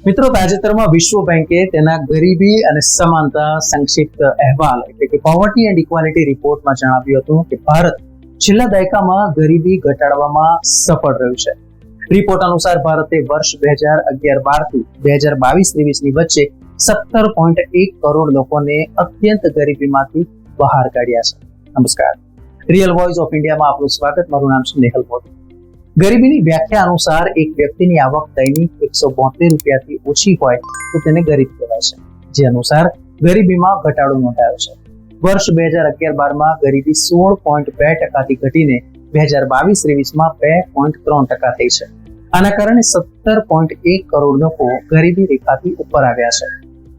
મિત્રો, તાજેતરમાં વિશ્વ બેંકે તેના ગરીબી અને સમાનતા સંક્ષિપ્ત અહેવાલ એટલે કે પોવર્ટી એન્ડ ઇક્વાલિટી રિપોર્ટમાં જણાવ્યું હતું કે ભારત છેલ્લા દાયકામાં ગરીબી ઘટાડવામાં સફળ રહ્યું છે. રિપોર્ટ અનુસાર ભારતે વર્ષ 2011-12 થી 2022-23 ની વચ્ચે 17.1 કરોડ લોકોને અત્યંત ગરીબીમાંથી બહાર કાઢ્યા છે. નમસ્કાર, રિયલ વોઇસ ઓફ ઇન્ડિયામાં આપનું સ્વાગત. મારું નામ છે નેહલ મોદી. ગરીબીની વ્યાખ્યા અનુસાર એક વ્યક્તિની આવક દૈનિક 172 રૂપિયાથી ઓછી હોય તો તેને ગરીબ કહેવાય છે, જે અનુસાર ગરીબીમાં ઘટાડો નોંધાયો છે. વર્ષ 2011-12માં ગરીબી 16.2% ઘટીને 2022-23માં 2.3% થઈ છે. આના કારણે 17.1 કરોડ લોકો ગરીબી રેખાથી ઉપર આવ્યા છે.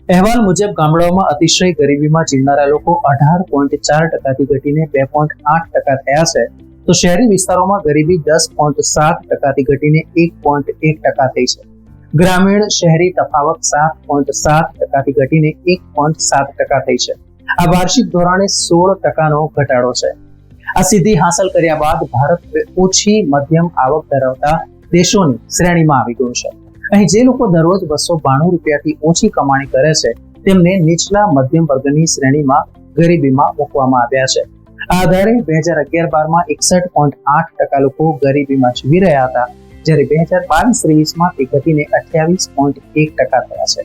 અહેવાલ મુજબ ગામડાઓમાં અતિશય ગરીબીમાં જીવનારા લોકો 18.4%થી ઘટીને 2.8% થયા છે, તો શહેરી વિસ્તારોમાં ગરીબી 10.7%થી ઘટીને 1.1% થઈ છે. ગ્રામીણ શહેરી તફાવત 7.7%થી ઘટીને 1.7% થઈ છે. આ વાર્ષિક ધોરણે 16%નો ઘટાડો છે. આ સિદ્ધિ હાંસલ કર્યા બાદ ભારત ઓછી મધ્યમ આવક ધરાવતા દેશોની શ્રેણીમાં આવી ગયું છે. અહીં જે લોકો દરરોજ 292 રૂપિયાથી ઓછી કમાણી કરે છે તેમને નીચલા મધ્યમ વર્ગની શ્રેણીમાં ગરીબીમાં મૂકવામાં આવ્યા છે. આ આધારે 2011-12માં 61.8% લોકો ગરીબીમાં જીવી રહ્યા હતા, જ્યારે 2022-23માં તે ઘટીને 28.1% થયા છે.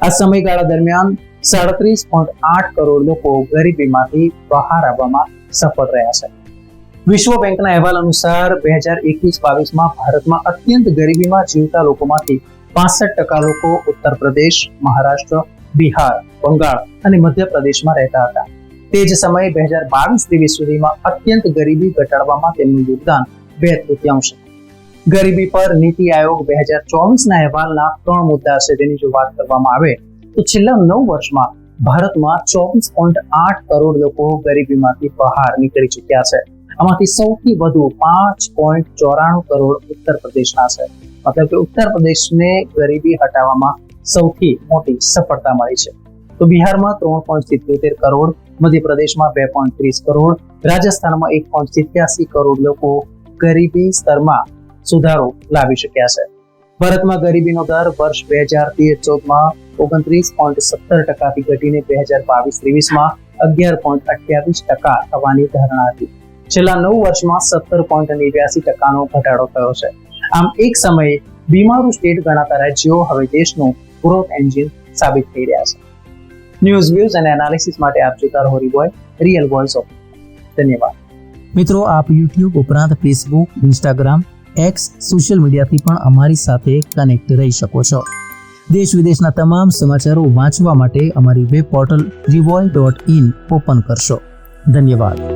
આ સમયગાળા દરમિયાન 37.8 કરોડ લોકો ગરીબીમાંથી બહાર આવવામાં સફળ રહ્યા છે. વિશ્વ બેંકના અહેવાલ અનુસાર 2021-22માં ભારતમાં અત્યંત ગરીબીમાં જીવતા લોકોમાંથી 65% લોકો ઉત્તર પ્રદેશ, મહારાષ્ટ્ર, બિહાર, બંગાળ અને મધ્યપ્રદેશમાં રહેતા હતા. તે જ સમયે 2022-23 સુધીમાં અત્યંત ગરીબી ઘટાડવામાં તેમનું યોગદાન 2/3 છે. ગરીબી પર નીતિ આયોગ 2024ના અહેવાલના 3 મુદ્દા છે. તેની જો વાત કરવામાં આવે તો છેલ્લા 9 વર્ષમાં ભારતમાં 24.8 કરોડ લોકો ગરીબીમાંથી બહાર નીકળી ચૂક્યા છે. આમાંથી સૌથી વધુ 5.94 કરોડ ઉત્તર પ્રદેશના છે. મતલબ કે ઉત્તર પ્રદેશને ગરીબી હટાવવામાં સૌથી મોટી સફળતા મળી છે. તો બિહારમાં 3.77 કરોડ, મધ્યપ્રદેશમાં 2.30 કરોડ, રાજસ્થાનમાં 1.87 કરોડ લોકો ગરીબી સ્તરમાં સુધારો લાવી શક્યા છે. ભારતમાં ગરીબીનો દર વર્ષ 2013-14માં 29.17%થી ઘટીને 2022-23માં 11.28% થવાની ધારણા હતી. છેલ્લા 9 વર્ષમાં 17.89%નો ઘટાડો થયો છે. આમ એક સમયે બીમારું સ્ટેટ ગણાતા રાજ્યો હવે દેશનું ગ્રોથ એન્જિન સાબિત થઈ રહ્યા છે. ન્યૂઝ, વ્યૂઝ અને એનાલિસિસ માટે આપ જોતા રહો રિયલ વોઇસ ઓફ. ધન્યવાદ. મિત્રો, આપ યુટ્યુબ ઉપરાંત ફેસબુક, ઇન્સ્ટાગ્રામ, એક્સ સોશિયલ મીડિયાથી પણ અમારી સાથે કનેક્ટ રહી શકો છો. દેશ વિદેશના તમામ સમાચારો વાંચવા માટે અમારી વેબ પોર્ટલ revoy.in ઓપન કરશો. ધન્યવાદ.